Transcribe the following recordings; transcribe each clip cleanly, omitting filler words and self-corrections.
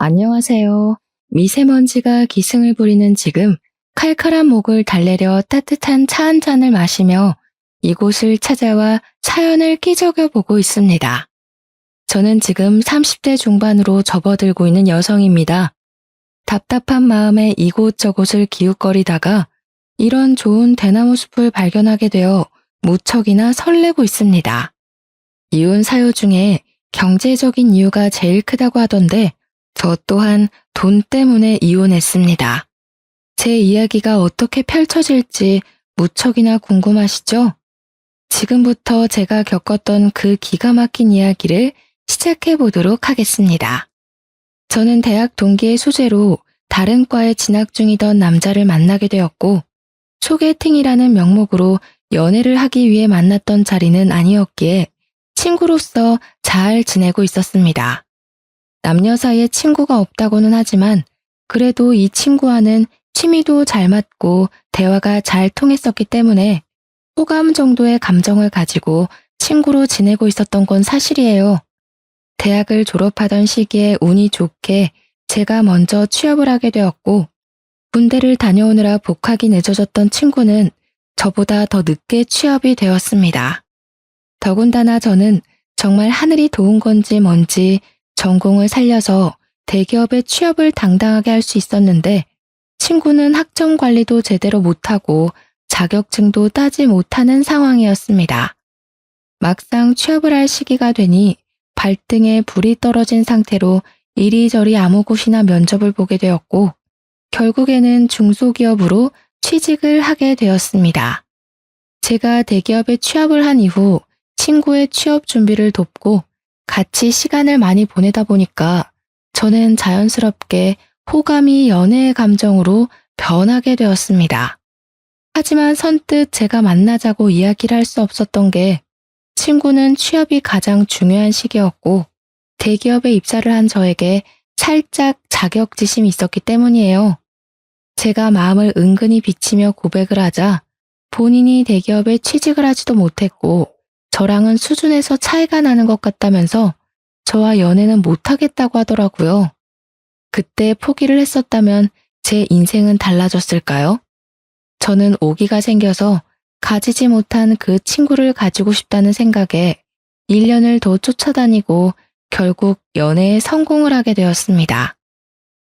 안녕하세요. 미세먼지가 기승을 부리는 지금 칼칼한 목을 달래려 따뜻한 차 한 잔을 마시며 이곳을 찾아와 사연을 끼적여 보고 있습니다. 저는 지금 30대 중반으로 접어들고 있는 여성입니다. 답답한 마음에 이곳저곳을 기웃거리다가 이런 좋은 대나무 숲을 발견하게 되어 무척이나 설레고 있습니다. 이혼 사유 중에 경제적인 이유가 제일 크다고 하던데 저 또한 돈 때문에 이혼했습니다. 제 이야기가 어떻게 펼쳐질지 무척이나 궁금하시죠? 지금부터 제가 겪었던 그 기가 막힌 이야기를 시작해 보도록 하겠습니다. 저는 대학 동기의 소재로 다른 과에 진학 중이던 남자를 만나게 되었고, 소개팅이라는 명목으로 연애를 하기 위해 만났던 자리는 아니었기에 친구로서 잘 지내고 있었습니다. 남녀 사이에 친구가 없다고는 하지만 그래도 이 친구와는 취미도 잘 맞고 대화가 잘 통했었기 때문에 호감 정도의 감정을 가지고 친구로 지내고 있었던 건 사실이에요. 대학을 졸업하던 시기에 운이 좋게 제가 먼저 취업을 하게 되었고, 군대를 다녀오느라 복학이 늦어졌던 친구는 저보다 더 늦게 취업이 되었습니다. 더군다나 저는 정말 하늘이 도운 건지 뭔지 전공을 살려서 대기업에 취업을 당당하게 할 수 있었는데, 친구는 학점 관리도 제대로 못하고 자격증도 따지 못하는 상황이었습니다. 막상 취업을 할 시기가 되니 발등에 불이 떨어진 상태로 이리저리 아무 곳이나 면접을 보게 되었고, 결국에는 중소기업으로 취직을 하게 되었습니다. 제가 대기업에 취업을 한 이후 친구의 취업 준비를 돕고 같이 시간을 많이 보내다 보니까 저는 자연스럽게 호감이 연애의 감정으로 변하게 되었습니다. 하지만 선뜻 제가 만나자고 이야기를 할 수 없었던 게, 친구는 취업이 가장 중요한 시기였고 대기업에 입사를 한 저에게 살짝 자격지심이 있었기 때문이에요. 제가 마음을 은근히 비치며 고백을 하자 본인이 대기업에 취직을 하지도 못했고 저랑은 수준에서 차이가 나는 것 같다면서 저와 연애는 못하겠다고 하더라고요. 그때 포기를 했었다면 제 인생은 달라졌을까요? 저는 오기가 생겨서 가지지 못한 그 친구를 가지고 싶다는 생각에 1년을 더 쫓아다니고 결국 연애에 성공을 하게 되었습니다.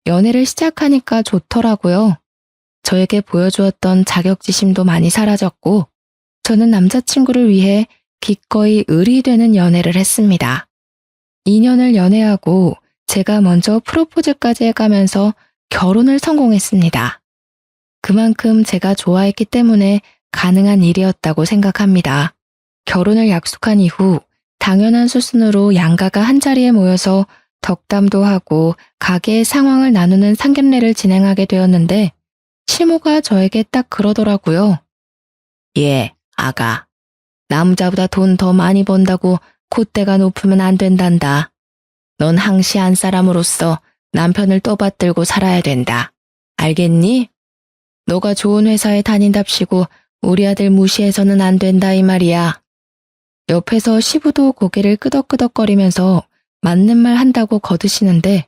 연애를 시작하니까 좋더라고요. 저에게 보여주었던 자격지심도 많이 사라졌고, 저는 남자친구를 위해 기꺼이 을이 되는 연애를 했습니다. 2년을 연애하고 제가 먼저 프로포즈까지 해가면서 결혼을 성공했습니다. 그만큼 제가 좋아했기 때문에 가능한 일이었다고 생각합니다. 결혼을 약속한 이후 당연한 수순으로 양가가 한자리에 모여서 덕담도 하고 가게의 상황을 나누는 상견례를 진행하게 되었는데, 시모가 저에게 딱 그러더라고요. 예, 아가. 남자보다 돈 더 많이 번다고 콧대가 높으면 안 된단다. 넌 항시한 사람으로서 남편을 떠받들고 살아야 된다. 알겠니? 너가 좋은 회사에 다닌답시고 우리 아들 무시해서는 안 된다 이 말이야. 옆에서 시부도 고개를 끄덕끄덕거리면서 맞는 말 한다고 거드시는데,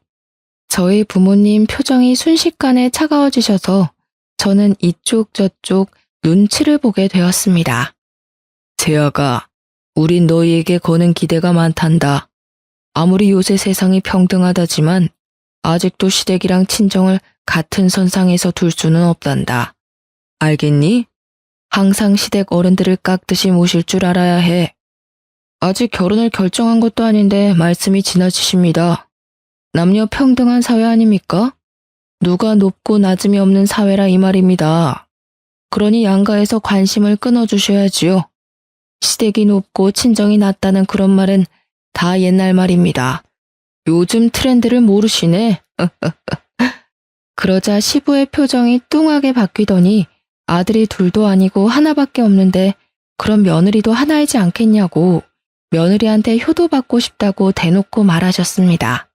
저희 부모님 표정이 순식간에 차가워지셔서 저는 이쪽 저쪽 눈치를 보게 되었습니다. 재아가, 우린 너희에게 거는 기대가 많단다. 아무리 요새 세상이 평등하다지만 아직도 시댁이랑 친정을 같은 선상에서 둘 수는 없단다. 알겠니? 항상 시댁 어른들을 깎듯이 모실 줄 알아야 해. 아직 결혼을 결정한 것도 아닌데 말씀이 지나치십니다. 남녀 평등한 사회 아닙니까? 누가 높고 낮음이 없는 사회라 이 말입니다. 그러니 양가에서 관심을 끊어주셔야지요. 시댁이 높고 친정이 낮다는 그런 말은 다 옛날 말입니다. 요즘 트렌드를 모르시네. 그러자 시부의 표정이 뚱하게 바뀌더니 아들이 둘도 아니고 하나밖에 없는데 그럼 며느리도 하나이지 않겠냐고 며느리한테 효도받고 싶다고 대놓고 말하셨습니다.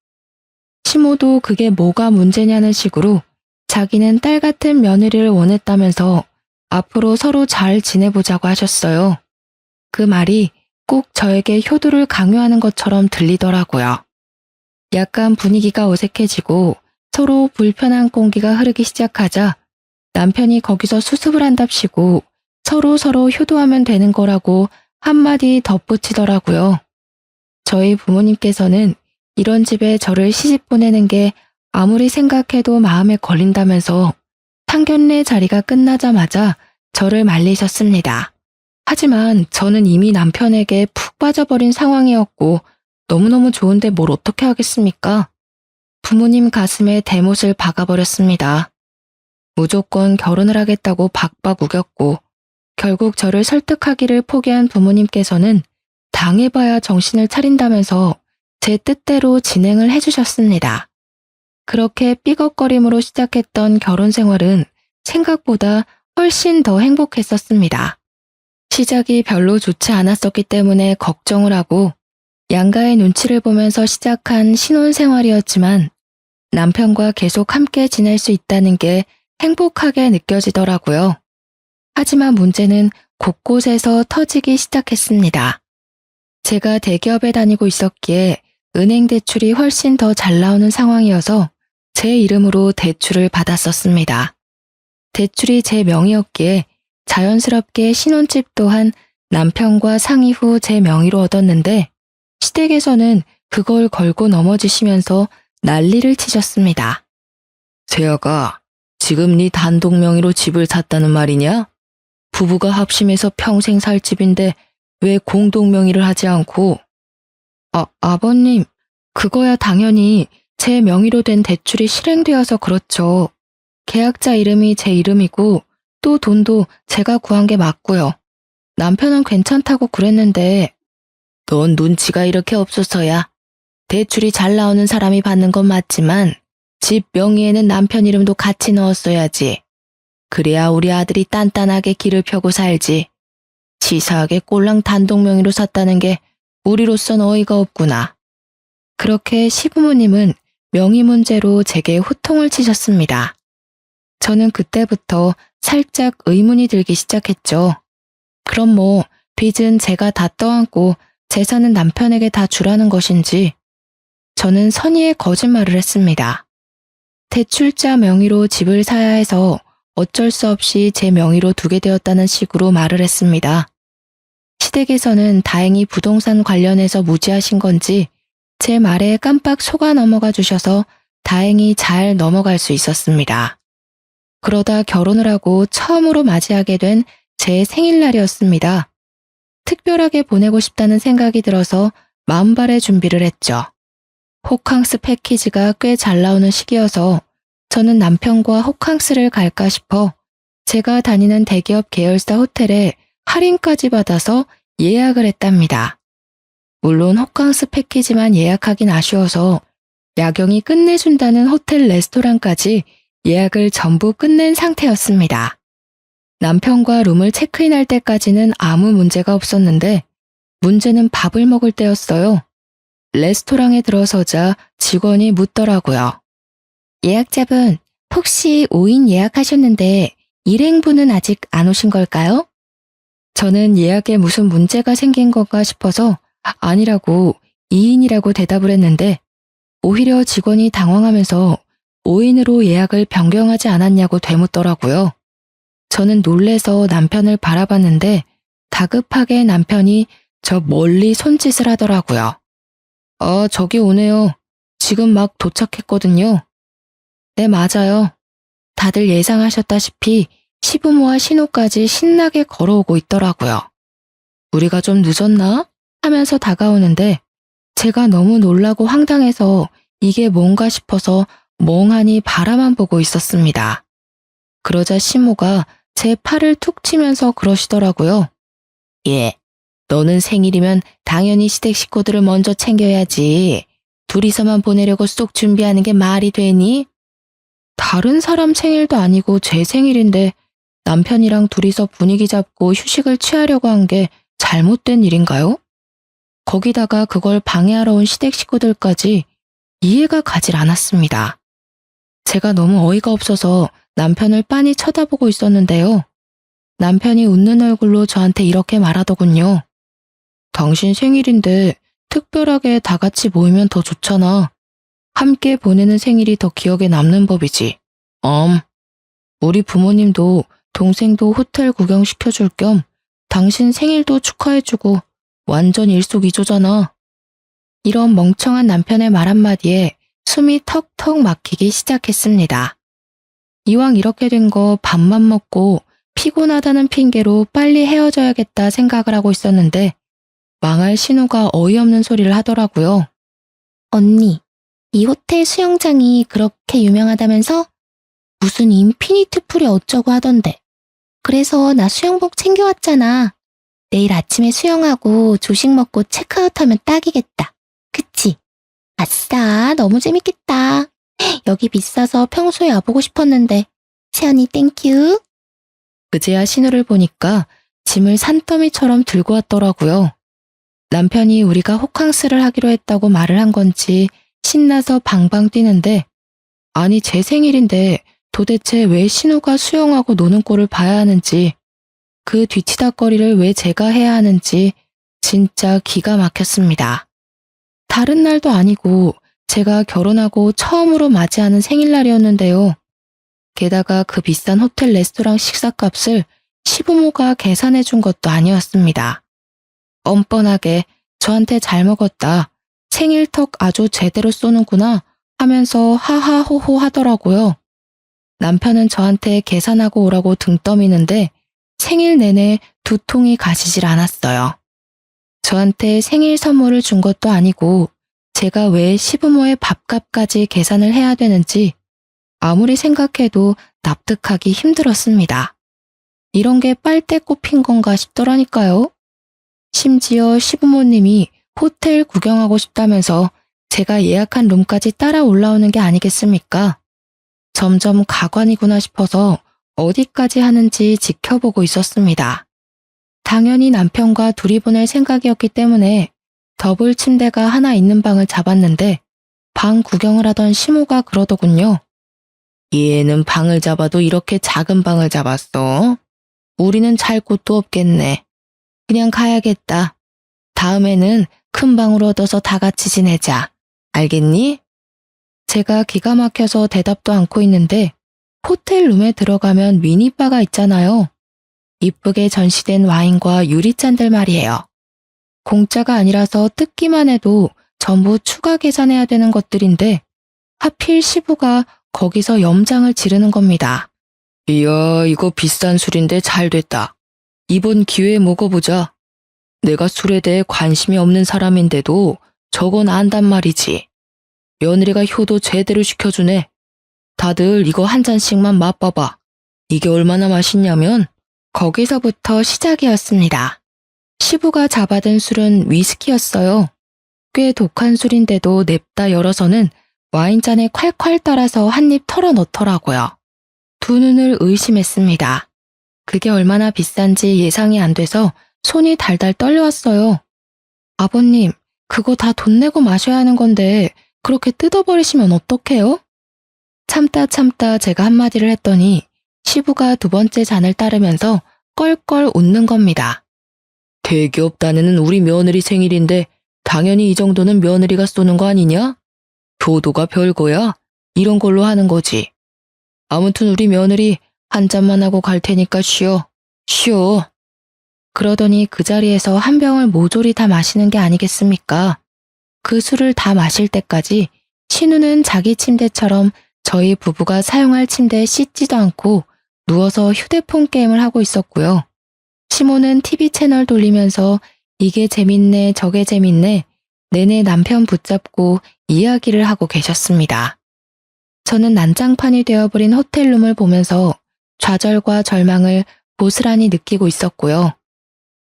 시모도 그게 뭐가 문제냐는 식으로 자기는 딸 같은 며느리를 원했다면서 앞으로 서로 잘 지내보자고 하셨어요. 그 말이 꼭 저에게 효도를 강요하는 것처럼 들리더라고요. 약간 분위기가 어색해지고 서로 불편한 공기가 흐르기 시작하자 남편이 거기서 수습을 한답시고 서로 효도하면 되는 거라고 한마디 덧붙이더라고요. 저희 부모님께서는 이런 집에 저를 시집 보내는 게 아무리 생각해도 마음에 걸린다면서 상견례 자리가 끝나자마자 저를 말리셨습니다. 하지만 저는 이미 남편에게 푹 빠져버린 상황이었고 너무너무 좋은데 뭘 어떻게 하겠습니까? 부모님 가슴에 대못을 박아버렸습니다. 무조건 결혼을 하겠다고 박박 우겼고 결국 저를 설득하기를 포기한 부모님께서는 당해봐야 정신을 차린다면서 제 뜻대로 진행을 해주셨습니다. 그렇게 삐걱거림으로 시작했던 결혼 생활은 생각보다 훨씬 더 행복했었습니다. 시작이 별로 좋지 않았었기 때문에 걱정을 하고 양가의 눈치를 보면서 시작한 신혼생활이었지만 남편과 계속 함께 지낼 수 있다는 게 행복하게 느껴지더라고요. 하지만 문제는 곳곳에서 터지기 시작했습니다. 제가 대기업에 다니고 있었기에 은행 대출이 훨씬 더 잘 나오는 상황이어서 제 이름으로 대출을 받았었습니다. 대출이 제 명의였기에 자연스럽게 신혼집 또한 남편과 상의 후 제 명의로 얻었는데 시댁에서는 그걸 걸고 넘어지시면서 난리를 치셨습니다. 세아가 지금 네 단독 명의로 집을 샀다는 말이냐? 부부가 합심해서 평생 살 집인데 왜 공동 명의를 하지 않고? 아버님, 그거야 당연히 제 명의로 된 대출이 실행되어서 그렇죠. 계약자 이름이 제 이름이고 또 돈도 제가 구한 게 맞고요. 남편은 괜찮다고 그랬는데 넌 눈치가 이렇게 없어서야. 대출이 잘 나오는 사람이 받는 건 맞지만 집 명의에는 남편 이름도 같이 넣었어야지. 그래야 우리 아들이 단단하게 길을 펴고 살지. 치사하게 꼴랑 단독 명의로 샀다는 게 우리로선 어이가 없구나. 그렇게 시부모님은 명의 문제로 제게 호통을 치셨습니다. 저는 그때부터 살짝 의문이 들기 시작했죠. 그럼 뭐 빚은 제가 다 떠안고 재산은 남편에게 다 주라는 것인지. 저는 선의의 거짓말을 했습니다. 대출자 명의로 집을 사야 해서 어쩔 수 없이 제 명의로 두게 되었다는 식으로 말을 했습니다. 시댁에서는 다행히 부동산 관련해서 무지하신 건지 제 말에 깜빡 속아 넘어가 주셔서 다행히 잘 넘어갈 수 있었습니다. 그러다 결혼을 하고 처음으로 맞이하게 된 제 생일날이었습니다. 특별하게 보내고 싶다는 생각이 들어서 마음발의 준비를 했죠. 호캉스 패키지가 꽤 잘 나오는 시기여서 저는 남편과 호캉스를 갈까 싶어 제가 다니는 대기업 계열사 호텔에 할인까지 받아서 예약을 했답니다. 물론 호캉스 패키지만 예약하긴 아쉬워서 야경이 끝내준다는 호텔 레스토랑까지 예약을 전부 끝낸 상태였습니다. 남편과 룸을 체크인할 때까지는 아무 문제가 없었는데 문제는 밥을 먹을 때였어요. 레스토랑에 들어서자 직원이 묻더라고요. 예약자분, 혹시 5인 예약하셨는데 일행분은 아직 안 오신 걸까요? 저는 예약에 무슨 문제가 생긴 건가 싶어서 아니라고 2인이라고 대답을 했는데 오히려 직원이 당황하면서 5인으로 예약을 변경하지 않았냐고 되묻더라고요. 저는 놀래서 남편을 바라봤는데 다급하게 남편이 저 멀리 손짓을 하더라고요. 저기 오네요. 지금 막 도착했거든요. 네, 맞아요. 다들 예상하셨다시피 시부모와 신우까지 신나게 걸어오고 있더라고요. 우리가 좀 늦었나? 하면서 다가오는데 제가 너무 놀라고 황당해서 이게 뭔가 싶어서 멍하니 바라만 보고 있었습니다. 그러자 시모가 제 팔을 툭 치면서 그러시더라고요. 예, 너는 생일이면 당연히 시댁 식구들을 먼저 챙겨야지. 둘이서만 보내려고 쏙 준비하는 게 말이 되니? 다른 사람 생일도 아니고 제 생일인데 남편이랑 둘이서 분위기 잡고 휴식을 취하려고 한 게 잘못된 일인가요? 거기다가 그걸 방해하러 온 시댁 식구들까지 이해가 가질 않았습니다. 제가 너무 어이가 없어서 남편을 빤히 쳐다보고 있었는데요. 남편이 웃는 얼굴로 저한테 이렇게 말하더군요. 당신 생일인데 특별하게 다 같이 모이면 더 좋잖아. 함께 보내는 생일이 더 기억에 남는 법이지. 우리 부모님도 동생도 호텔 구경시켜줄 겸 당신 생일도 축하해주고 완전 일석이조잖아. 이런 멍청한 남편의 말 한마디에 숨이 턱턱 막히기 시작했습니다. 이왕 이렇게 된 거 밥만 먹고 피곤하다는 핑계로 빨리 헤어져야겠다 생각을 하고 있었는데 망할 신우가 어이없는 소리를 하더라고요. 언니, 이 호텔 수영장이 그렇게 유명하다면서? 무슨 인피니트 풀이 어쩌고 하던데. 그래서 나 수영복 챙겨왔잖아. 내일 아침에 수영하고 조식 먹고 체크아웃하면 딱이겠다. 그치? 아싸, 너무 재밌겠다. 여기 비싸서 평소에 와보고 싶었는데. 세연이 땡큐. 그제야 신우를 보니까 짐을 산더미처럼 들고 왔더라고요. 남편이 우리가 호캉스를 하기로 했다고 말을 한 건지 신나서 방방 뛰는데, 아니 제 생일인데 도대체 왜 신우가 수영하고 노는 꼴을 봐야 하는지, 그 뒤치다꺼리를 왜 제가 해야 하는지 진짜 기가 막혔습니다. 다른 날도 아니고 제가 결혼하고 처음으로 맞이하는 생일날이었는데요. 게다가 그 비싼 호텔 레스토랑 식사값을 시부모가 계산해 준 것도 아니었습니다. 뻔뻔하게 저한테 잘 먹었다, 생일턱 아주 제대로 쏘는구나 하면서 하하호호 하더라고요. 남편은 저한테 계산하고 오라고 등 떠미는데 생일 내내 두통이 가시질 않았어요. 저한테 생일 선물을 준 것도 아니고 제가 왜 시부모의 밥값까지 계산을 해야 되는지 아무리 생각해도 납득하기 힘들었습니다. 이런 게 빨대 꼽힌 건가 싶더라니까요. 심지어 시부모님이 호텔 구경하고 싶다면서 제가 예약한 룸까지 따라 올라오는 게 아니겠습니까? 점점 가관이구나 싶어서 어디까지 하는지 지켜보고 있었습니다. 당연히 남편과 둘이 보낼 생각이었기 때문에 더블 침대가 하나 있는 방을 잡았는데 방 구경을 하던 시모가 그러더군요. 얘는 방을 잡아도 이렇게 작은 방을 잡았어. 우리는 잘 곳도 없겠네. 그냥 가야겠다. 다음에는 큰 방으로 얻어서 다 같이 지내자. 알겠니? 제가 기가 막혀서 대답도 않고 있는데 호텔 룸에 들어가면 미니바가 있잖아요. 이쁘게 전시된 와인과 유리잔들 말이에요. 공짜가 아니라서 뜯기만 해도 전부 추가 계산해야 되는 것들인데 하필 시부가 거기서 염장을 지르는 겁니다. 이야, 이거 비싼 술인데 잘 됐다. 이번 기회에 먹어보자. 내가 술에 대해 관심이 없는 사람인데도 저건 안단 말이지. 며느리가 효도 제대로 시켜주네. 다들 이거 한 잔씩만 맛봐봐. 이게 얼마나 맛있냐면 거기서부터 시작이었습니다. 시부가 잡아든 술은 위스키였어요. 꽤 독한 술인데도 냅다 열어서는 와인잔에 콸콸 따라서 한 입 털어 넣더라고요. 두 눈을 의심했습니다. 그게 얼마나 비싼지 예상이 안 돼서 손이 달달 떨려왔어요. 아버님, 그거 다 돈 내고 마셔야 하는 건데 그렇게 뜯어버리시면 어떡해요? 참다 제가 한마디를 했더니 시부가 두 번째 잔을 따르면서 껄껄 웃는 겁니다. 대기업 다니는 우리 며느리 생일인데 당연히 이 정도는 며느리가 쏘는 거 아니냐? 효도가 별거야. 이런 걸로 하는 거지. 아무튼 우리 며느리 한 잔만 하고 갈 테니까 쉬어. 그러더니 그 자리에서 한 병을 모조리 다 마시는 게 아니겠습니까? 그 술을 다 마실 때까지 신우는 자기 침대처럼 저희 부부가 사용할 침대에 씻지도 않고 누워서 휴대폰 게임을 하고 있었고요. 시모는 TV 채널 돌리면서 이게 재밌네 저게 재밌네 내내 남편 붙잡고 이야기를 하고 계셨습니다. 저는 난장판이 되어버린 호텔룸을 보면서 좌절과 절망을 고스란히 느끼고 있었고요.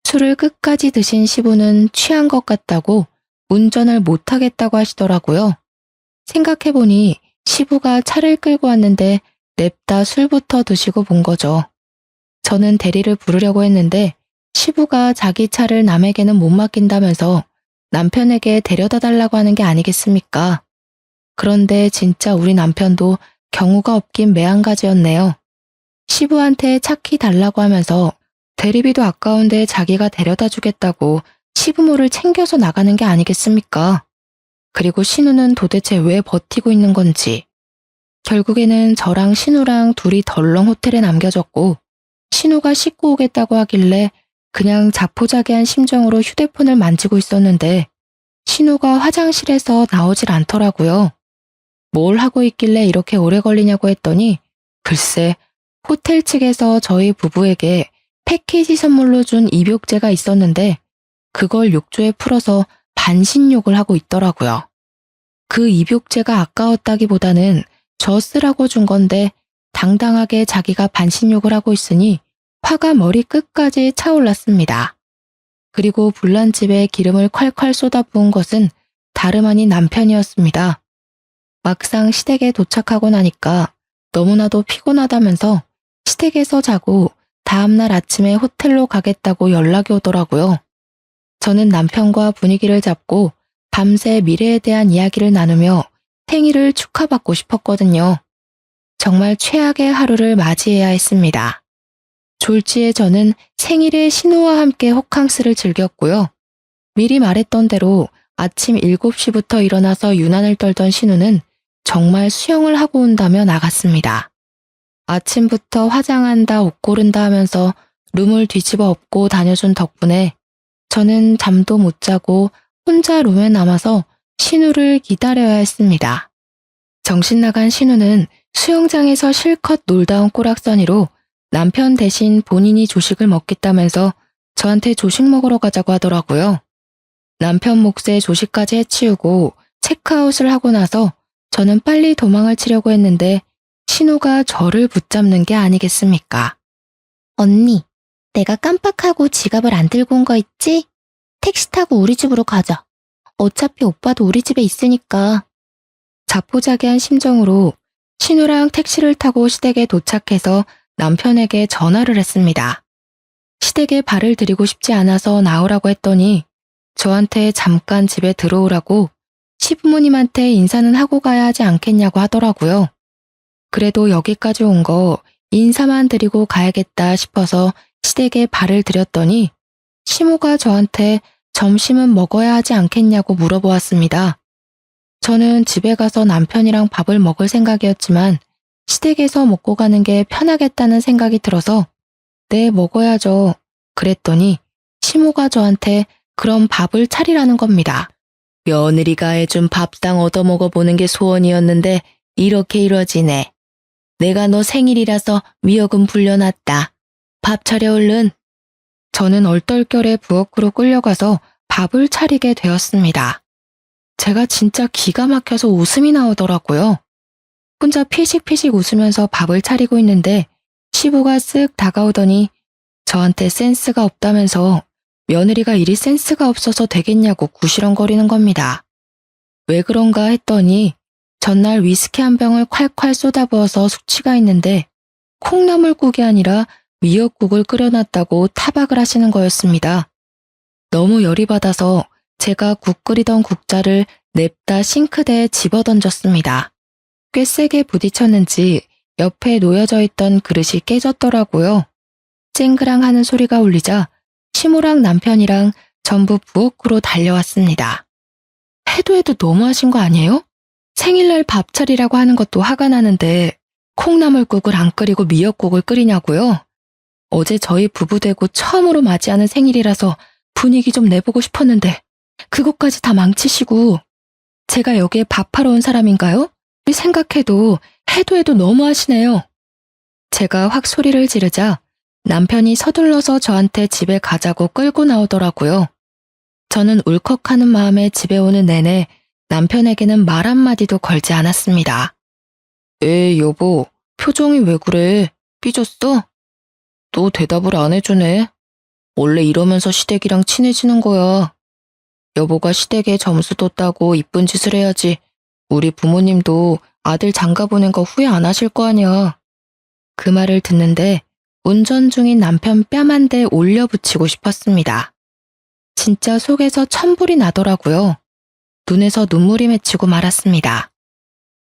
술을 끝까지 드신 시부는 취한 것 같다고 운전을 못하겠다고 하시더라고요. 생각해보니 시부가 차를 끌고 왔는데 냅다 술부터 드시고 본 거죠. 저는 대리를 부르려고 했는데 시부가 자기 차를 남에게는 못 맡긴다면서 남편에게 데려다 달라고 하는 게 아니겠습니까? 그런데 진짜 우리 남편도 경우가 없긴 매한가지였네요. 시부한테 차키 달라고 하면서 대리비도 아까운데 자기가 데려다 주겠다고 시부모를 챙겨서 나가는 게 아니겠습니까? 그리고 신우는 도대체 왜 버티고 있는 건지. 결국에는 저랑 신우랑 둘이 덜렁 호텔에 남겨졌고, 신우가 씻고 오겠다고 하길래 그냥 자포자기한 심정으로 휴대폰을 만지고 있었는데, 신우가 화장실에서 나오질 않더라고요. 뭘 하고 있길래 이렇게 오래 걸리냐고 했더니, 글쎄, 호텔 측에서 저희 부부에게 패키지 선물로 준 입욕제가 있었는데, 그걸 욕조에 풀어서 반신욕을 하고 있더라고요. 그 입욕제가 아까웠다기보다는 저 쓰라고 준 건데 당당하게 자기가 반신욕을 하고 있으니 화가 머리 끝까지 차올랐습니다. 그리고 불난 집에 기름을 콸콸 쏟아부은 것은 다름 아닌 남편이었습니다. 막상 시댁에 도착하고 나니까 너무나도 피곤하다면서 시댁에서 자고 다음날 아침에 호텔로 가겠다고 연락이 오더라고요. 저는 남편과 분위기를 잡고 밤새 미래에 대한 이야기를 나누며 생일을 축하받고 싶었거든요. 정말 최악의 하루를 맞이해야 했습니다. 졸지에 저는 생일에 신우와 함께 호캉스를 즐겼고요. 미리 말했던 대로 아침 7시부터 일어나서 유난을 떨던 신우는 정말 수영을 하고 온다며 나갔습니다. 아침부터 화장한다, 옷 고른다 하면서 룸을 뒤집어 엎고 다녀준 덕분에 저는 잠도 못 자고 혼자 룸에 남아서 신우를 기다려야 했습니다. 정신 나간 신우는 수영장에서 실컷 놀다 온 꼬락서니로 남편 대신 본인이 조식을 먹겠다면서 저한테 조식 먹으러 가자고 하더라고요. 남편 몫에 조식까지 해치우고 체크아웃을 하고 나서 저는 빨리 도망을 치려고 했는데 신우가 저를 붙잡는 게 아니겠습니까? 언니, 내가 깜빡하고 지갑을 안 들고 온 거 있지? 택시 타고 우리 집으로 가자. 어차피 오빠도 우리 집에 있으니까. 자포자기한 심정으로 신우랑 택시를 타고 시댁에 도착해서 남편에게 전화를 했습니다. 시댁에 발을 들이고 싶지 않아서 나오라고 했더니 저한테 잠깐 집에 들어오라고 시부모님한테 인사는 하고 가야 하지 않겠냐고 하더라고요. 그래도 여기까지 온 거 인사만 드리고 가야겠다 싶어서 시댁에 발을 들였더니 시모가 저한테 점심은 먹어야 하지 않겠냐고 물어보았습니다. 저는 집에 가서 남편이랑 밥을 먹을 생각이었지만 시댁에서 먹고 가는 게 편하겠다는 생각이 들어서 네, 먹어야죠. 그랬더니 시모가 저한테 그럼 밥을 차리라는 겁니다. 며느리가 해준 밥상 얻어먹어보는 게 소원이었는데 이렇게 이뤄지네. 내가 너 생일이라서 위약금 불려놨다. 밥 차려 얼른. 저는 얼떨결에 부엌으로 끌려가서 밥을 차리게 되었습니다. 제가 진짜 기가 막혀서 웃음이 나오더라고요. 혼자 피식피식 웃으면서 밥을 차리고 있는데 시부가 쓱 다가오더니 저한테 센스가 없다면서 며느리가 이리 센스가 없어서 되겠냐고 구시렁거리는 겁니다. 왜 그런가 했더니 전날 위스키 한 병을 콸콸 쏟아부어서 숙취가 있는데 콩나물국이 아니라 미역국을 끓여놨다고 타박을 하시는 거였습니다. 너무 열이 받아서 제가 국 끓이던 국자를 냅다 싱크대에 집어던졌습니다. 꽤 세게 부딪혔는지 옆에 놓여져 있던 그릇이 깨졌더라고요. 쨍그랑 하는 소리가 울리자 시모랑 남편이랑 전부 부엌으로 달려왔습니다. 해도 너무하신 거 아니에요? 생일날 밥 차리라고 하는 것도 화가 나는데 콩나물국을 안 끓이고 미역국을 끓이냐고요? 어제 저희 부부 되고 처음으로 맞이하는 생일이라서 분위기 좀 내보고 싶었는데 그것까지 다 망치시고 제가 여기에 밥하러 온 사람인가요? 생각해도 해도 너무하시네요. 제가 확 소리를 지르자 남편이 서둘러서 저한테 집에 가자고 끌고 나오더라고요. 저는 울컥하는 마음에 집에 오는 내내 남편에게는 말 한마디도 걸지 않았습니다. 여보, 표정이 왜 그래? 삐졌어? 또 대답을 안 해주네. 원래 이러면서 시댁이랑 친해지는 거야. 여보가 시댁에 점수도 따고 이쁜 짓을 해야지 우리 부모님도 아들 장가 보낸 거 후회 안 하실 거 아니야. 그 말을 듣는데 운전 중인 남편 뺨 한 대 올려붙이고 싶었습니다. 진짜 속에서 천불이 나더라고요. 눈에서 눈물이 맺히고 말았습니다.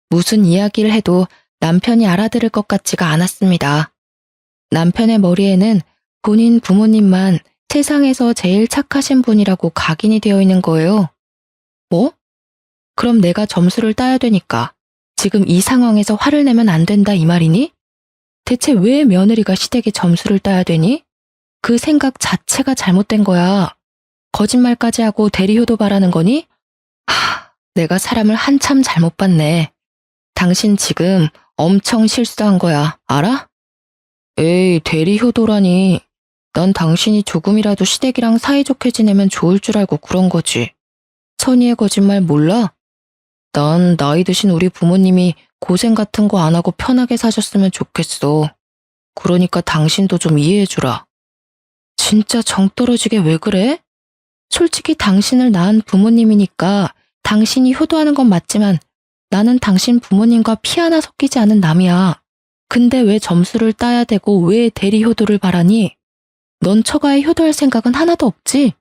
무슨 이야기를 해도 남편이 알아들을 것 같지가 않았습니다. 남편의 머리에는 본인 부모님만 세상에서 제일 착하신 분이라고 각인이 되어 있는 거예요. 뭐? 그럼 내가 점수를 따야 되니까 지금 이 상황에서 화를 내면 안 된다 이 말이니? 대체 왜 며느리가 시댁에 점수를 따야 되니? 그 생각 자체가 잘못된 거야. 거짓말까지 하고 대리효도 바라는 거니? 내가 사람을 한참 잘못 봤네. 당신 지금 엄청 실수한 거야. 알아? 에이, 대리효도라니. 난 당신이 조금이라도 시댁이랑 사이좋게 지내면 좋을 줄 알고 그런 거지. 선의의 거짓말 몰라? 난 나이 드신 우리 부모님이 고생 같은 거 안 하고 편하게 사셨으면 좋겠어. 그러니까 당신도 좀 이해해주라. 진짜 정 떨어지게 왜 그래? 솔직히 당신을 낳은 부모님이니까 당신이 효도하는 건 맞지만 나는 당신 부모님과 피 하나 섞이지 않은 남이야. 근데 왜 점수를 따야 되고 왜 대리 효도를 바라니? 넌 처가에 효도할 생각은 하나도 없지?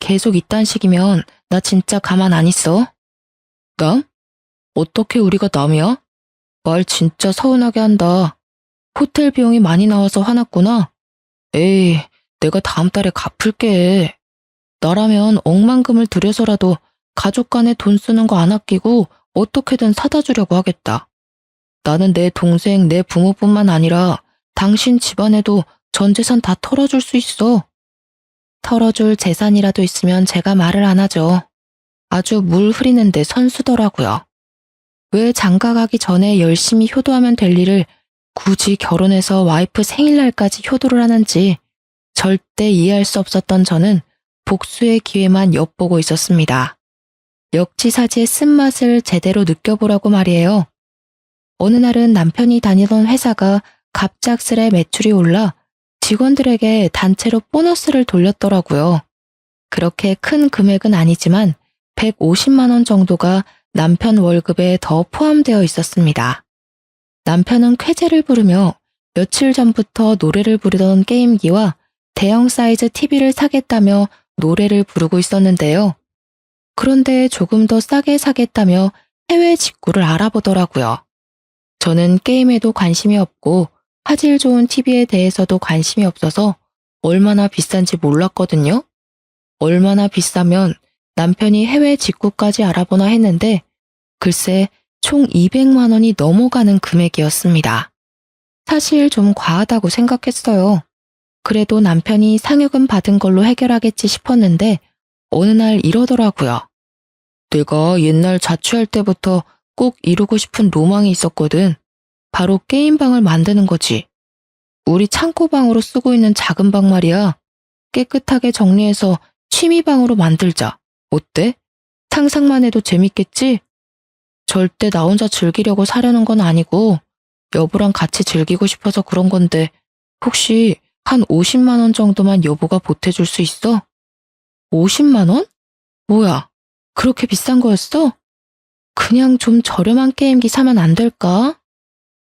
계속 이딴 식이면 나 진짜 가만 안 있어. 남? 어떻게 우리가 남이야? 말 진짜 서운하게 한다. 호텔 비용이 많이 나와서 화났구나. 에이, 내가 다음 달에 갚을게. 나라면 억만금을 들여서라도 가족 간에 돈 쓰는 거 안 아끼고 어떻게든 사다 주려고 하겠다. 나는 내 동생, 내 부모뿐만 아니라 당신 집안에도 전 재산 다 털어줄 수 있어. 털어줄 재산이라도 있으면 제가 말을 안 하죠. 아주 물 흐리는데 선수더라고요. 왜 장가 가기 전에 열심히 효도하면 될 일을 굳이 결혼해서 와이프 생일날까지 효도를 하는지 절대 이해할 수 없었던 저는 복수의 기회만 엿보고 있었습니다. 역지사지의 쓴맛을 제대로 느껴보라고 말이에요. 어느 날은 남편이 다니던 회사가 갑작스레 매출이 올라 직원들에게 단체로 보너스를 돌렸더라고요. 그렇게 큰 금액은 아니지만 150만 원 정도가 남편 월급에 더 포함되어 있었습니다. 남편은 쾌재를 부르며 며칠 전부터 노래를 부르던 게임기와 대형 사이즈 TV를 사겠다며 노래를 부르고 있었는데요. 그런데 조금 더 싸게 사겠다며 해외 직구를 알아보더라고요. 저는 게임에도 관심이 없고 화질 좋은 TV에 대해서도 관심이 없어서 얼마나 비싼지 몰랐거든요. 얼마나 비싸면 남편이 해외 직구까지 알아보나 했는데 글쎄 총 200만 원이 넘어가는 금액이었습니다. 사실 좀 과하다고 생각했어요. 그래도 남편이 상여금 받은 걸로 해결하겠지 싶었는데 어느 날 이러더라고요. 내가 옛날 자취할 때부터 꼭 이루고 싶은 로망이 있었거든. 바로 게임방을 만드는 거지. 우리 창고방으로 쓰고 있는 작은 방 말이야. 깨끗하게 정리해서 취미방으로 만들자. 어때? 상상만 해도 재밌겠지? 절대 나 혼자 즐기려고 사려는 건 아니고 여보랑 같이 즐기고 싶어서 그런 건데 혹시 한 50만 원 정도만 여보가 보태줄 수 있어? 50만 원? 뭐야? 그렇게 비싼 거였어? 그냥 좀 저렴한 게임기 사면 안 될까?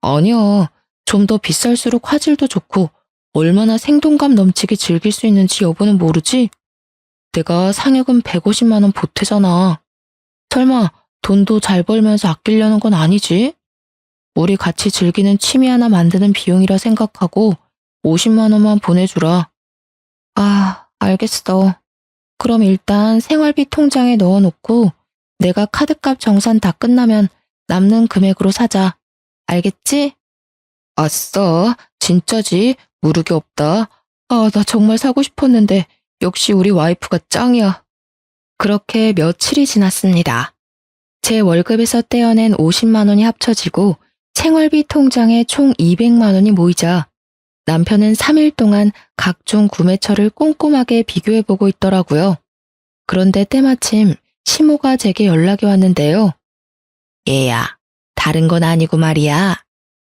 아니야. 좀 더 비쌀수록 화질도 좋고 얼마나 생동감 넘치게 즐길 수 있는지 여보는 모르지? 내가 상여금 150만 원 보태잖아. 설마 돈도 잘 벌면서 아끼려는 건 아니지? 우리 같이 즐기는 취미 하나 만드는 비용이라 생각하고 50만 원만 보내주라. 아, 알겠어. 그럼 일단 생활비 통장에 넣어놓고 내가 카드값 정산 다 끝나면 남는 금액으로 사자. 알겠지? 아싸, 진짜지? 무르기 없다. 아, 나 정말 사고 싶었는데 역시 우리 와이프가 짱이야. 그렇게 며칠이 지났습니다. 제 월급에서 떼어낸 50만 원이 합쳐지고 생활비 통장에 총 200만 원이 모이자 남편은 3일 동안 각종 구매처를 꼼꼼하게 비교해보고 있더라고요. 그런데 때마침 시모가 제게 연락이 왔는데요. 얘야, 다른 건 아니고 말이야.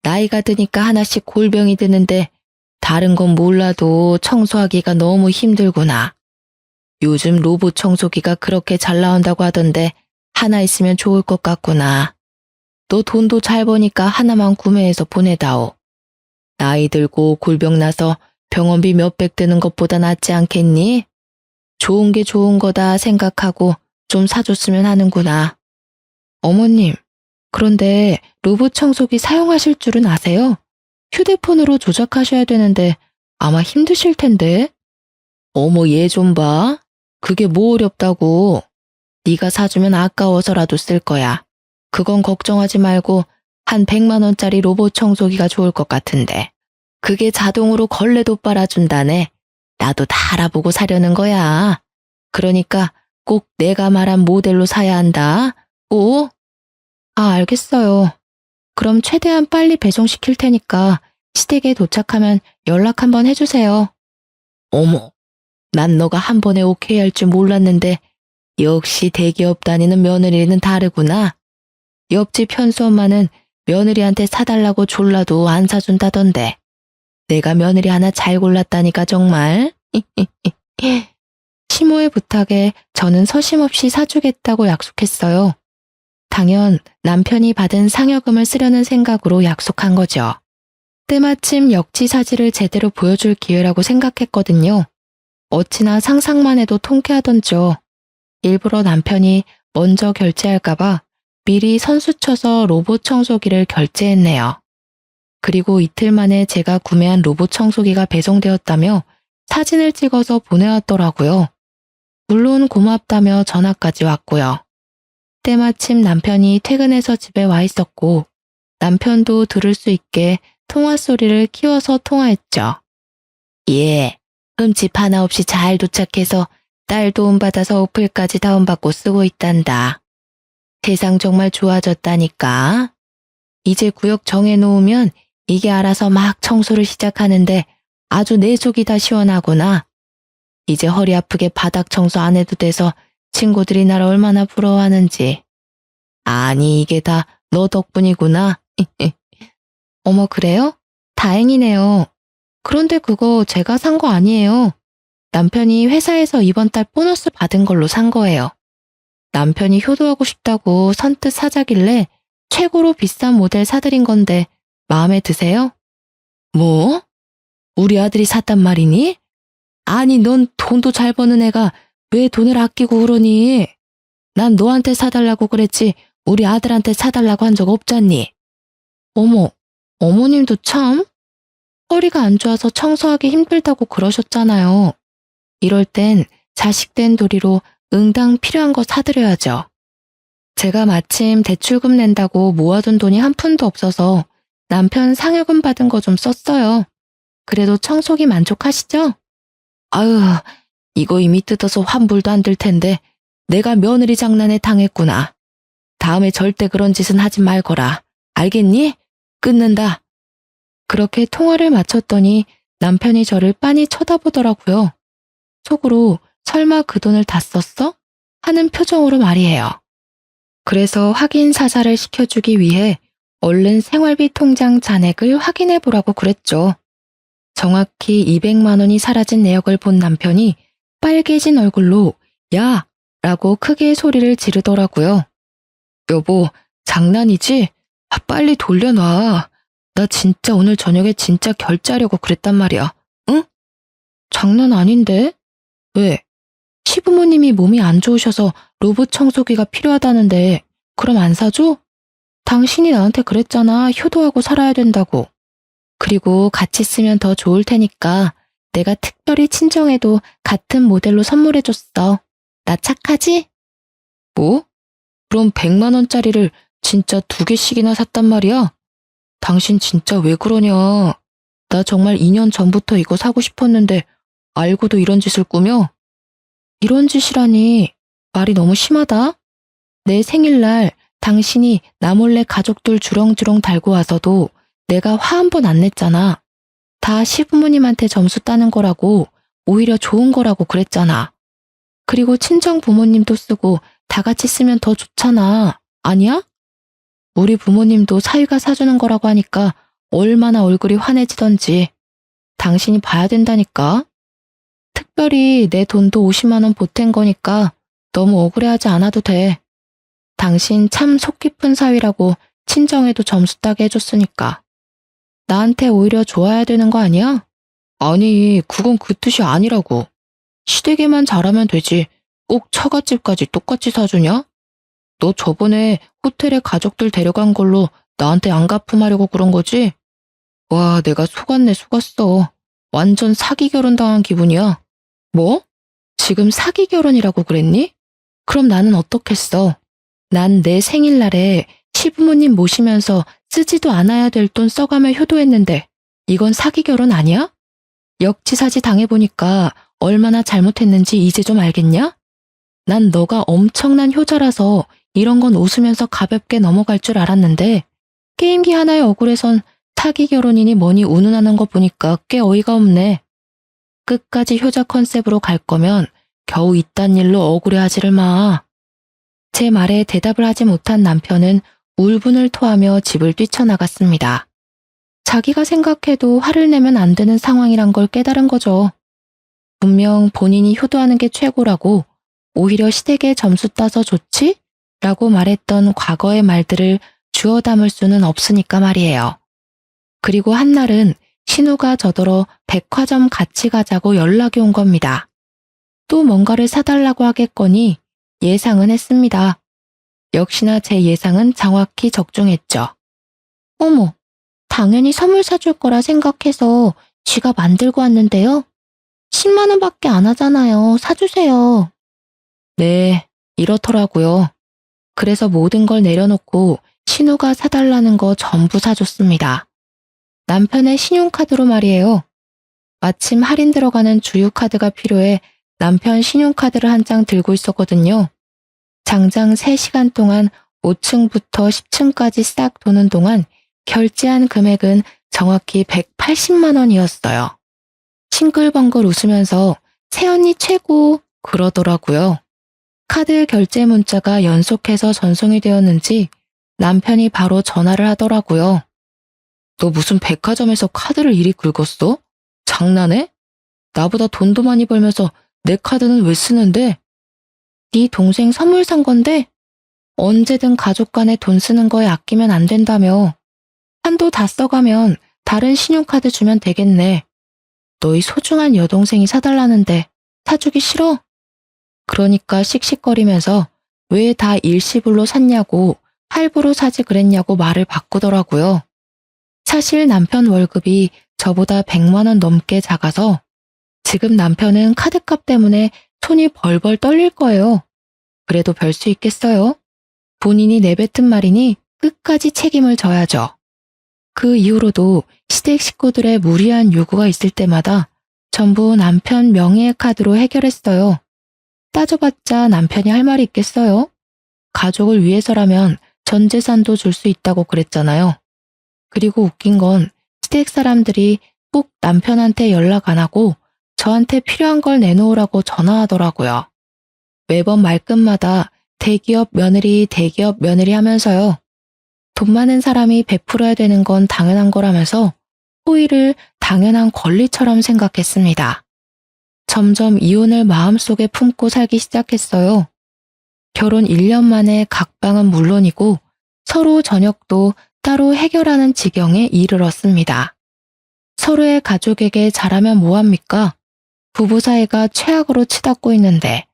나이가 드니까 하나씩 골병이 드는데 다른 건 몰라도 청소하기가 너무 힘들구나. 요즘 로봇 청소기가 그렇게 잘 나온다고 하던데 하나 있으면 좋을 것 같구나. 너 돈도 잘 버니까 하나만 구매해서 보내다오. 나이 들고 골병 나서 병원비 몇백 드는 것보다 낫지 않겠니? 좋은 게 좋은 거다 생각하고 좀 사줬으면 하는구나. 어머님, 그런데 로봇 청소기 사용하실 줄은 아세요? 휴대폰으로 조작하셔야 되는데 아마 힘드실 텐데. 어머, 얘 좀 봐. 그게 뭐 어렵다고. 네가 사주면 아까워서라도 쓸 거야. 그건 걱정하지 말고 한 100만 원짜리 로봇 청소기가 좋을 것 같은데. 그게 자동으로 걸레도 빨아준다네. 나도 다 알아보고 사려는 거야. 그러니까 꼭 내가 말한 모델로 사야 한다. 오? 아, 알겠어요. 그럼 최대한 빨리 배송시킬 테니까 시댁에 도착하면 연락 한번 해주세요. 어머, 난 너가 한 번에 오케이 할 줄 몰랐는데 역시 대기업 다니는 며느리는 다르구나. 옆집 현수 엄마는 며느리한테 사달라고 졸라도 안 사준다던데. 내가 며느리 하나 잘 골랐다니까 정말. 시모의 부탁에 저는 서심없이 사주겠다고 약속했어요. 당연 남편이 받은 상여금을 쓰려는 생각으로 약속한 거죠. 때마침 역지사지를 제대로 보여줄 기회라고 생각했거든요. 어찌나 상상만 해도 통쾌하던죠. 일부러 남편이 먼저 결제할까봐 미리 선수쳐서 로봇 청소기를 결제했네요. 그리고 이틀 만에 제가 구매한 로봇 청소기가 배송되었다며 사진을 찍어서 보내왔더라고요. 물론 고맙다며 전화까지 왔고요. 때마침 남편이 퇴근해서 집에 와 있었고 남편도 들을 수 있게 통화 소리를 키워서 통화했죠. 예, 흠집 하나 없이 잘 도착해서 딸 도움받아서 어플까지 다운받고 쓰고 있단다. 세상 정말 좋아졌다니까. 이제 구역 정해놓으면 이게 알아서 막 청소를 시작하는데 아주 내 속이 다 시원하구나. 이제 허리 아프게 바닥 청소 안 해도 돼서 친구들이 날 얼마나 부러워하는지. 아니, 이게 다 너 덕분이구나. 어머, 그래요? 다행이네요. 그런데 그거 제가 산 거 아니에요. 남편이 회사에서 이번 달 보너스 받은 걸로 산 거예요. 남편이 효도하고 싶다고 선뜻 사자길래 최고로 비싼 모델 사드린 건데 마음에 드세요? 뭐? 우리 아들이 샀단 말이니? 아니, 넌 돈도 잘 버는 애가 왜 돈을 아끼고 그러니? 난 너한테 사달라고 그랬지 우리 아들한테 사달라고 한 적 없잖니? 어머, 어머님도 참? 허리가 안 좋아서 청소하기 힘들다고 그러셨잖아요. 이럴 땐 자식 된 도리로 응당 필요한 거 사드려야죠. 제가 마침 대출금 낸다고 모아둔 돈이 한 푼도 없어서 남편 상여금 받은 거 좀 썼어요. 그래도 청소기 만족하시죠? 아유, 이거 이미 뜯어서 환불도 안 될 텐데 내가 며느리 장난에 당했구나. 다음에 절대 그런 짓은 하지 말거라. 알겠니? 끊는다. 그렇게 통화를 마쳤더니 남편이 저를 빤히 쳐다보더라고요. 속으로 설마 그 돈을 다 썼어? 하는 표정으로 말이에요. 그래서 확인 사살을 시켜주기 위해 얼른 생활비 통장 잔액을 확인해 보라고 그랬죠. 정확히 200만 원이 사라진 내역을 본 남편이 빨개진 얼굴로 야! 라고 크게 소리를 지르더라고요. 여보, 장난이지? 아, 빨리 돌려놔. 나 진짜 오늘 저녁에 진짜 결제하려고 그랬단 말이야. 응? 장난 아닌데? 왜? 시부모님이 몸이 안 좋으셔서 로봇 청소기가 필요하다는데 그럼 안 사줘? 당신이 나한테 그랬잖아. 효도하고 살아야 된다고. 그리고 같이 쓰면 더 좋을 테니까 내가 특별히 친정에도 같은 모델로 선물해줬어. 나 착하지? 뭐? 그럼 100만 원짜리를 진짜 2개씩이나 샀단 말이야? 당신 진짜 왜 그러냐? 나 정말 2년 전부터 이거 사고 싶었는데 알고도 이런 짓을 꾸며? 이런 짓이라니 말이 너무 심하다. 내 생일날 당신이 나 몰래 가족들 주렁주렁 달고 와서도 내가 화 한 번 안 냈잖아. 다 시부모님한테 점수 따는 거라고, 오히려 좋은 거라고 그랬잖아. 그리고 친정 부모님도 쓰고 다 같이 쓰면 더 좋잖아. 아니야? 우리 부모님도 사위가 사주는 거라고 하니까 얼마나 얼굴이 환해지던지. 당신이 봐야 된다니까. 특별히 내 돈도 50만 원 보탠 거니까 너무 억울해하지 않아도 돼. 당신 참 속 깊은 사위라고 친정에도 점수 따게 해줬으니까. 나한테 오히려 좋아야 되는 거 아니야? 아니, 그건 그 뜻이 아니라고. 시댁에만 잘하면 되지. 꼭 처갓집까지 똑같이 사주냐? 너 저번에 호텔에 가족들 데려간 걸로 나한테 안 갚음하려고 그런 거지? 와, 내가 속았네, 속았어. 완전 사기 결혼 당한 기분이야. 뭐? 지금 사기 결혼이라고 그랬니? 그럼 나는 어떻겠어? 난 내 생일날에 시부모님 모시면서 쓰지도 않아야 될 돈 써가며 효도했는데 이건 사기 결혼 아니야? 역지사지 당해보니까 얼마나 잘못했는지 이제 좀 알겠냐? 난 너가 엄청난 효자라서 이런 건 웃으면서 가볍게 넘어갈 줄 알았는데 게임기 하나에 억울해선 사기 결혼이니 뭐니 운운하는 거 보니까 꽤 어이가 없네. 끝까지 효자 컨셉으로 갈 거면 겨우 이딴 일로 억울해하지를 마. 제 말에 대답을 하지 못한 남편은 울분을 토하며 집을 뛰쳐나갔습니다. 자기가 생각해도 화를 내면 안 되는 상황이란 걸 깨달은 거죠. 분명 본인이 효도하는 게 최고라고 오히려 시댁에 점수 따서 좋지? 라고 말했던 과거의 말들을 주워 담을 수는 없으니까 말이에요. 그리고 한날은 신우가 저더러 백화점 같이 가자고 연락이 온 겁니다. 또 뭔가를 사달라고 하겠거니 예상은 했습니다. 역시나 제 예상은 정확히 적중했죠. 어머, 당연히 선물 사줄 거라 생각해서 지갑 만들고 왔는데요. 10만 원밖에 안 하잖아요. 사주세요. 네, 이렇더라고요. 그래서 모든 걸 내려놓고 신우가 사달라는 거 전부 사줬습니다. 남편의 신용카드로 말이에요. 마침 할인 들어가는 주유카드가 필요해 남편 신용카드를 한 장 들고 있었거든요. 장장 3시간 동안 5층부터 10층까지 싹 도는 동안 결제한 금액은 정확히 180만 원이었어요. 싱글벙글 웃으면서 새언니 최고 그러더라고요. 카드 결제 문자가 연속해서 전송이 되었는지 남편이 바로 전화를 하더라고요. 너 무슨 백화점에서 카드를 이리 긁었어? 장난해? 나보다 돈도 많이 벌면서 내 카드는 왜 쓰는데? 네 동생 선물 산 건데 언제든 가족 간에 돈 쓰는 거에 아끼면 안 된다며. 한도 다 써가면 다른 신용카드 주면 되겠네. 너희 소중한 여동생이 사달라는데 사주기 싫어? 그러니까 씩씩거리면서 왜 다 일시불로 샀냐고 할부로 사지 그랬냐고 말을 바꾸더라고요. 사실 남편 월급이 저보다 100만 원 넘게 작아서 지금 남편은 카드값 때문에 손이 벌벌 떨릴 거예요. 그래도 별 수 있겠어요? 본인이 내뱉은 말이니 끝까지 책임을 져야죠. 그 이후로도 시댁 식구들의 무리한 요구가 있을 때마다 전부 남편 명의의 카드로 해결했어요. 따져봤자 남편이 할 말이 있겠어요? 가족을 위해서라면 전 재산도 줄 수 있다고 그랬잖아요. 그리고 웃긴 건 시댁 사람들이 꼭 남편한테 연락 안 하고 저한테 필요한 걸 내놓으라고 전화하더라고요. 매번 말끝마다 대기업 며느리 하면서요. 돈 많은 사람이 베풀어야 되는 건 당연한 거라면서 호의를 당연한 권리처럼 생각했습니다. 점점 이혼을 마음속에 품고 살기 시작했어요. 결혼 1년 만에 각방은 물론이고 서로 저녁도 따로 해결하는 지경에 이르렀습니다. 서로의 가족에게 잘하면 뭐합니까? 부부 사이가 최악으로 치닫고 있는데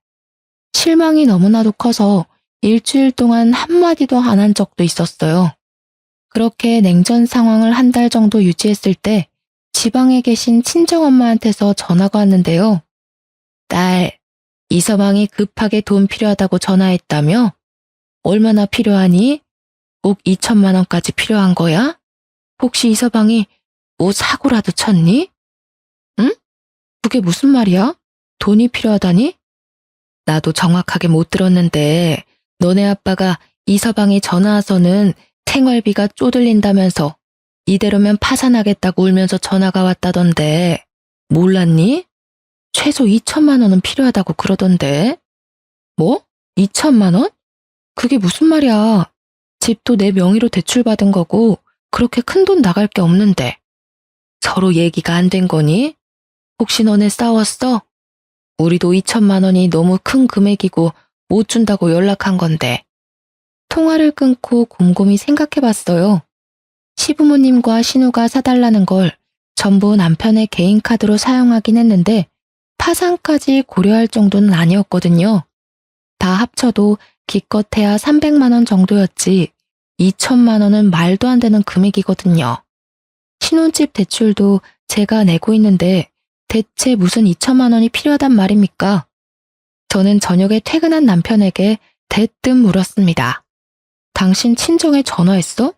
실망이 너무나도 커서 일주일 동안 한마디도 안 한 적도 있었어요. 그렇게 냉전 상황을 한 달 정도 유지했을 때 지방에 계신 친정엄마한테서 전화가 왔는데요. 딸, 이서방이 급하게 돈 필요하다고 전화했다며? 얼마나 필요하니? 꼭 2천만 원까지 필요한 거야? 혹시 이서방이 뭐 사고라도 쳤니? 응? 그게 무슨 말이야? 돈이 필요하다니? 나도 정확하게 못 들었는데 너네 아빠가 이서방이 전화 와서는 생활비가 쪼들린다면서 이대로면 파산하겠다고 울면서 전화가 왔다던데 몰랐니? 최소 2천만 원은 필요하다고 그러던데. 뭐? 2천만 원? 그게 무슨 말이야. 집도 내 명의로 대출받은 거고 그렇게 큰 돈 나갈 게 없는데. 서로 얘기가 안 된 거니? 혹시 너네 싸웠어? 우리도 2천만 원이 너무 큰 금액이고 못 준다고 연락한 건데. 통화를 끊고 곰곰이 생각해봤어요. 시부모님과 신우가 사달라는 걸 전부 남편의 개인 카드로 사용하긴 했는데 파산까지 고려할 정도는 아니었거든요. 다 합쳐도 기껏해야 300만 원 정도였지 2천만 원은 말도 안 되는 금액이거든요. 신혼집 대출도 제가 내고 있는데 대체 무슨 2천만 원이 필요하단 말입니까? 저는 저녁에 퇴근한 남편에게 대뜸 물었습니다. 당신 친정에 전화했어?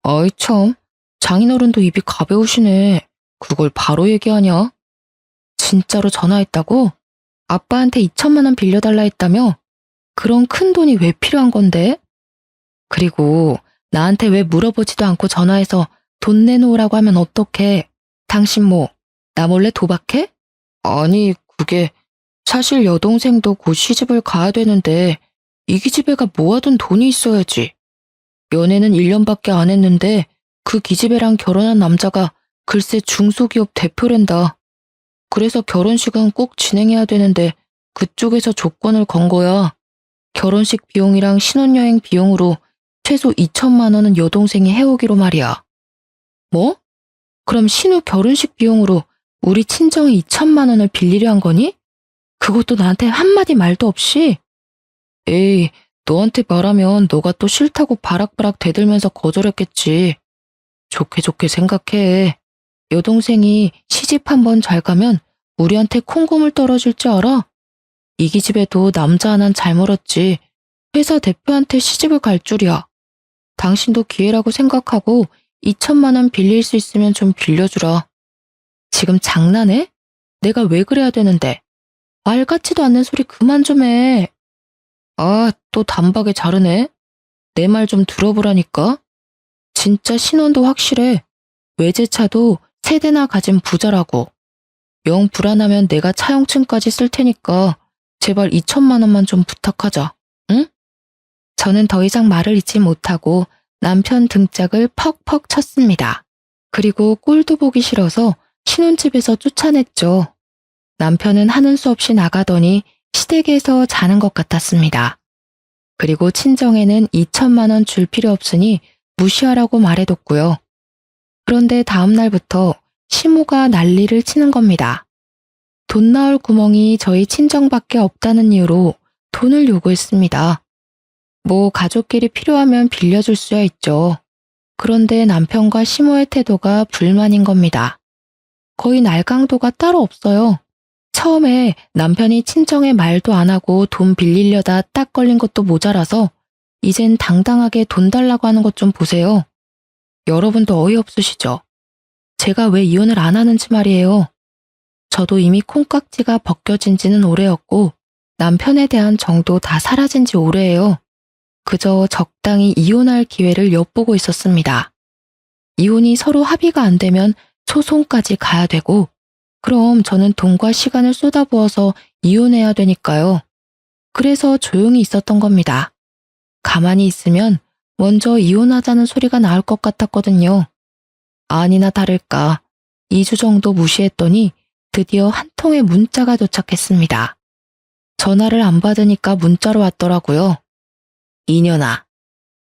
아이 참, 장인어른도 입이 가벼우시네. 그걸 바로 얘기하냐? 진짜로 전화했다고? 아빠한테 2천만 원 빌려달라 했다며? 그런 큰 돈이 왜 필요한 건데? 그리고 나한테 왜 물어보지도 않고 전화해서 돈 내놓으라고 하면 어떡해? 당신 뭐, 나 몰래 도박해? 아니, 그게 사실 여동생도 곧 시집을 가야 되는데 이 기집애가 모아둔 돈이 있어야지. 연애는 1년밖에 안 했는데 그 기집애랑 결혼한 남자가 글쎄 중소기업 대표랜다. 그래서 결혼식은 꼭 진행해야 되는데 그쪽에서 조건을 건 거야. 결혼식 비용이랑 신혼여행 비용으로 최소 2천만 원은 여동생이 해오기로 말이야. 뭐? 그럼 신우 결혼식 비용으로 우리 친정에 2천만 원을 빌리려 한 거니? 그것도 나한테 한마디 말도 없이? 에이, 너한테 말하면 너가 또 싫다고 바락바락 대들면서 거절했겠지. 좋게 좋게 생각해. 여동생이 시집 한번 잘 가면 우리한테 콩고물 떨어질 줄 알아? 이 기집애도 남자 하나는 잘 멀었지. 회사 대표한테 시집을 갈 줄이야. 당신도 기회라고 생각하고 2천만 원 빌릴 수 있으면 좀 빌려주라. 지금 장난해? 내가 왜 그래야 되는데? 말 같지도 않는 소리 그만 좀 해. 아, 또 단박에 자르네. 내 말 좀 들어보라니까. 진짜 신원도 확실해. 외제차도 3대나 가진 부자라고. 영 불안하면 내가 차용증까지 쓸 테니까 제발 2천만 원만 좀 부탁하자. 응? 저는 더 이상 말을 잇지 못하고 남편 등짝을 퍽퍽 쳤습니다. 그리고 꼴도 보기 싫어서 신혼집에서 쫓아냈죠. 남편은 하는 수 없이 나가더니 시댁에서 자는 것 같았습니다. 그리고 친정에는 2천만 원 줄 필요 없으니 무시하라고 말해뒀고요. 그런데 다음 날부터 시모가 난리를 치는 겁니다. 돈 나올 구멍이 저희 친정밖에 없다는 이유로 돈을 요구했습니다. 뭐 가족끼리 필요하면 빌려줄 수야 있죠. 그런데 남편과 시모의 태도가 불만인 겁니다. 거의 날강도가 따로 없어요. 처음에 남편이 친정에 말도 안 하고 돈 빌리려다 딱 걸린 것도 모자라서 이젠 당당하게 돈 달라고 하는 것 좀 보세요. 여러분도 어이없으시죠? 제가 왜 이혼을 안 하는지 말이에요. 저도 이미 콩깍지가 벗겨진 지는 오래였고 남편에 대한 정도 다 사라진 지 오래예요. 그저 적당히 이혼할 기회를 엿보고 있었습니다. 이혼이 서로 합의가 안 되면 소송까지 가야 되고 그럼 저는 돈과 시간을 쏟아부어서 이혼해야 되니까요. 그래서 조용히 있었던 겁니다. 가만히 있으면 먼저 이혼하자는 소리가 나올 것 같았거든요. 아니나 다를까 2주 정도 무시했더니 드디어 한 통의 문자가 도착했습니다. 전화를 안 받으니까 문자로 왔더라고요. 이년아,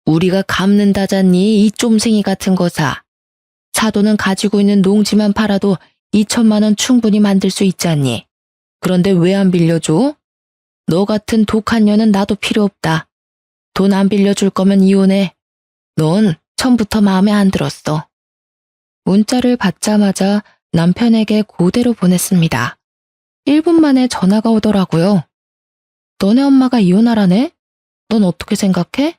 우리가 갚는다잖니 이 쫌생이 같은 거사. 사돈은 가지고 있는 농지만 팔아도 2천만 원 충분히 만들 수 있잖니. 그런데 왜 안 빌려줘? 너 같은 독한 년은 나도 필요 없다. 돈 안 빌려줄 거면 이혼해. 넌 처음부터 마음에 안 들었어. 문자를 받자마자 남편에게 그대로 보냈습니다. 1분 만에 전화가 오더라고요. 너네 엄마가 이혼하라네? 넌 어떻게 생각해?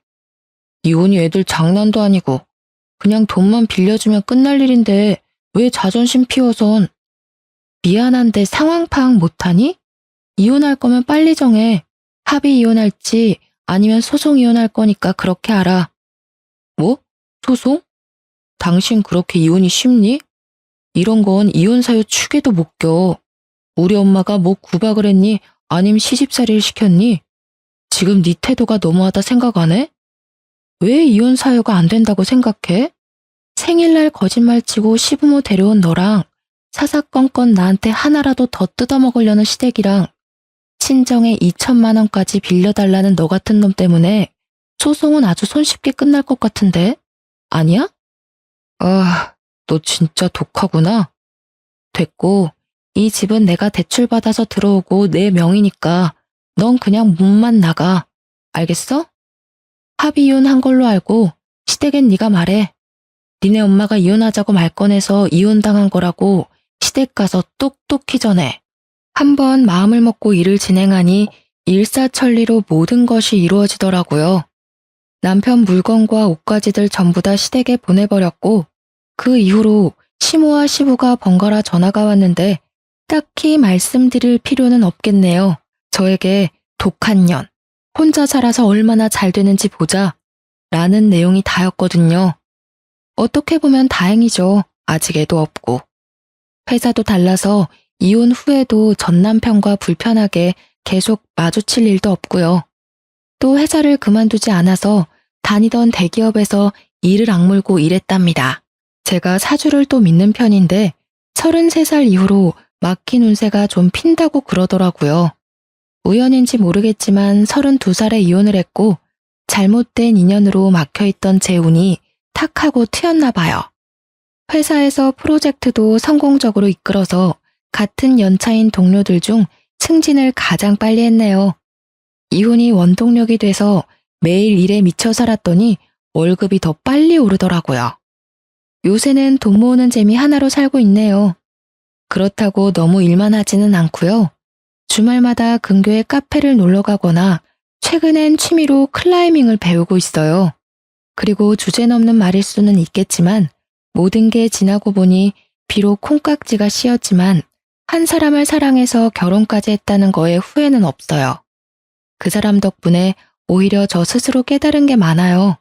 이혼이 애들 장난도 아니고 그냥 돈만 빌려주면 끝날 일인데 왜 자존심 피워선. 미안한데 상황 파악 못하니? 이혼할 거면 빨리 정해. 합의 이혼할지 아니면 소송 이혼할 거니까 그렇게 알아. 뭐? 소송? 당신 그렇게 이혼이 쉽니? 이런 건 이혼 사유 축에도 못 껴. 우리 엄마가 뭐 구박을 했니? 아님 시집살이를 시켰니? 지금 네 태도가 너무하다 생각 안 해? 왜 이혼 사유가 안 된다고 생각해? 생일날 거짓말치고 시부모 데려온 너랑 사사건건 나한테 하나라도 더 뜯어먹으려는 시댁이랑 친정에 2천만 원까지 빌려달라는 너 같은 놈 때문에 소송은 아주 손쉽게 끝날 것 같은데? 아니야? 아, 너 진짜 독하구나. 됐고, 이 집은 내가 대출받아서 들어오고 내 명의니까 넌 그냥 문만 나가. 알겠어? 합의 이혼한 걸로 알고 시댁엔 네가 말해. 니네 엄마가 이혼하자고 말 꺼내서 이혼당한 거라고 시댁 가서 똑똑히 전해. 한번 마음을 먹고 일을 진행하니 일사천리로 모든 것이 이루어지더라고요. 남편 물건과 옷가지들 전부 다 시댁에 보내버렸고 그 이후로 시모와 시부가 번갈아 전화가 왔는데 딱히 말씀드릴 필요는 없겠네요. 저에게 독한 년, 혼자 살아서 얼마나 잘 되는지 보자 라는 내용이 다였거든요. 어떻게 보면 다행이죠. 아직 애도 없고. 회사도 달라서 이혼 후에도 전 남편과 불편하게 계속 마주칠 일도 없고요. 또 회사를 그만두지 않아서 다니던 대기업에서 이를 악물고 일했답니다. 제가 사주를 또 믿는 편인데 33살 이후로 막힌 운세가 좀 핀다고 그러더라고요. 우연인지 모르겠지만 32살에 이혼을 했고 잘못된 인연으로 막혀있던 제 운이 탁 하고 트였나 봐요. 회사에서 프로젝트도 성공적으로 이끌어서 같은 연차인 동료들 중 승진을 가장 빨리 했네요. 이혼이 원동력이 돼서 매일 일에 미쳐 살았더니 월급이 더 빨리 오르더라고요. 요새는 돈 모으는 재미 하나로 살고 있네요. 그렇다고 너무 일만 하지는 않고요. 주말마다 근교의 카페를 놀러 가거나 최근엔 취미로 클라이밍을 배우고 있어요. 그리고 주제넘는 말일 수는 있겠지만 모든 게 지나고 보니 비록 콩깍지가 씌었지만 한 사람을 사랑해서 결혼까지 했다는 거에 후회는 없어요. 그 사람 덕분에 오히려 저 스스로 깨달은 게 많아요.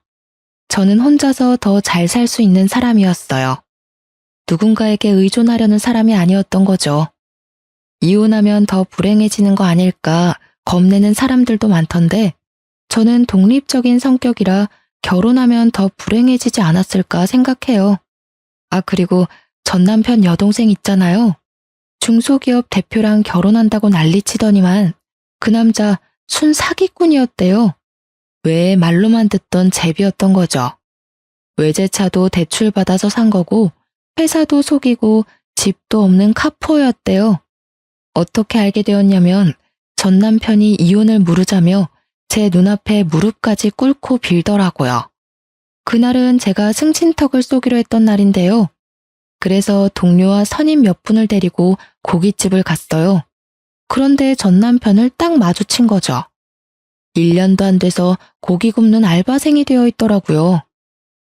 저는 혼자서 더 잘 살 수 있는 사람이었어요. 누군가에게 의존하려는 사람이 아니었던 거죠. 이혼하면 더 불행해지는 거 아닐까 겁내는 사람들도 많던데 저는 독립적인 성격이라 결혼하면 더 불행해지지 않았을까 생각해요. 아, 그리고 전 남편 여동생 있잖아요. 중소기업 대표랑 결혼한다고 난리치더니만 그 남자 순 사기꾼이었대요. 왜 말로만 듣던 제비였던 거죠. 외제차도 대출받아서 산 거고 회사도 속이고 집도 없는 카포였대요. 어떻게 알게 되었냐면 전 남편이 이혼을 물으자며 제 눈앞에 무릎까지 꿇고 빌더라고요. 그날은 제가 승진턱을 쏘기로 했던 날인데요. 그래서 동료와 선임 몇 분을 데리고 고깃집을 갔어요. 그런데 전 남편을 딱 마주친 거죠. 1년도 안 돼서 고기 굽는 알바생이 되어 있더라고요.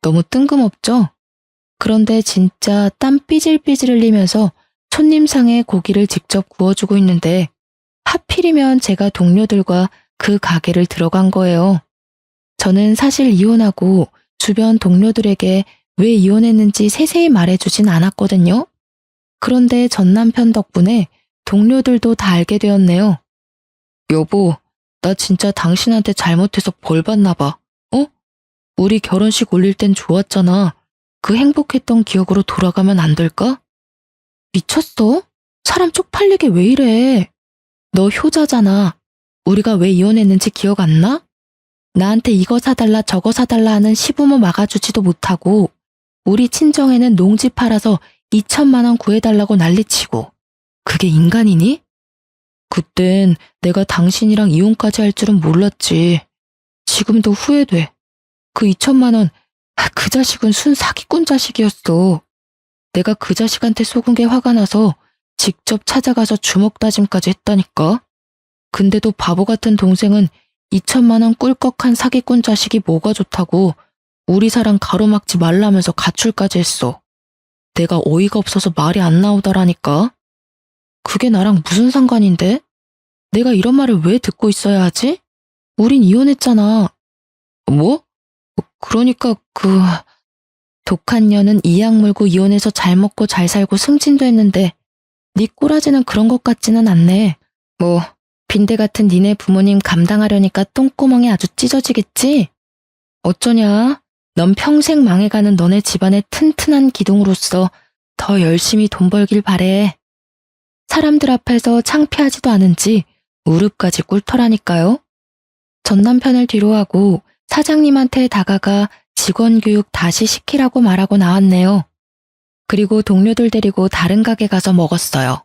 너무 뜬금없죠? 그런데 진짜 땀 삐질삐질 흘리면서 손님상에 고기를 직접 구워주고 있는데 하필이면 제가 동료들과 그 가게를 들어간 거예요. 저는 사실 이혼하고 주변 동료들에게 왜 이혼했는지 세세히 말해주진 않았거든요. 그런데 전 남편 덕분에 동료들도 다 알게 되었네요. 여보, 나 진짜 당신한테 잘못해서 벌 받나 봐. 어? 우리 결혼식 올릴 땐 좋았잖아. 그 행복했던 기억으로 돌아가면 안 될까? 미쳤어? 사람 쪽팔리게 왜 이래? 너 효자잖아. 우리가 왜 이혼했는지 기억 안 나? 나한테 이거 사달라 저거 사달라 하는 시부모 막아주지도 못하고 우리 친정에는 농지 팔아서 2천만 원 구해달라고 난리치고 그게 인간이니? 그땐 내가 당신이랑 이혼까지 할 줄은 몰랐지. 지금도 후회돼. 그 2천만 원, 그 자식은 순 사기꾼 자식이었어. 내가 그 자식한테 속은 게 화가 나서 직접 찾아가서 주먹 다짐까지 했다니까. 근데도 바보 같은 동생은 2천만 원 꿀꺽한 사기꾼 자식이 뭐가 좋다고 우리 사랑 가로막지 말라면서 가출까지 했어. 내가 어이가 없어서 말이 안 나오더라니까. 그게 나랑 무슨 상관인데? 내가 이런 말을 왜 듣고 있어야 하지? 우린 이혼했잖아. 뭐? 그러니까 독한 년은 이악 물고 이혼해서 잘 먹고 잘 살고 승진도 했는데 네 꼬라지는 그런 것 같지는 않네. 뭐 빈대 같은 니네 부모님 감당하려니까 똥구멍이 아주 찢어지겠지? 어쩌냐? 넌 평생 망해가는 너네 집안의 튼튼한 기둥으로서 더 열심히 돈 벌길 바래. 사람들 앞에서 창피하지도 않은지 무릎까지 꿇더라니까요. 전 남편을 뒤로하고 사장님한테 다가가 직원 교육 다시 시키라고 말하고 나왔네요. 그리고 동료들 데리고 다른 가게 가서 먹었어요.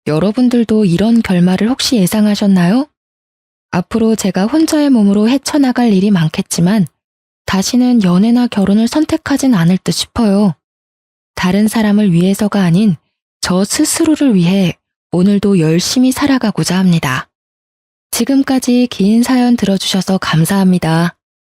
여러분들도 이런 결말을 혹시 예상하셨나요? 앞으로 제가 혼자의 몸으로 헤쳐나갈 일이 많겠지만 다시는 연애나 결혼을 선택하진 않을 듯 싶어요. 다른 사람을 위해서가 아닌 저 스스로를 위해 오늘도 열심히 살아가고자 합니다. 지금까지 긴 사연 들어주셔서 감사합니다.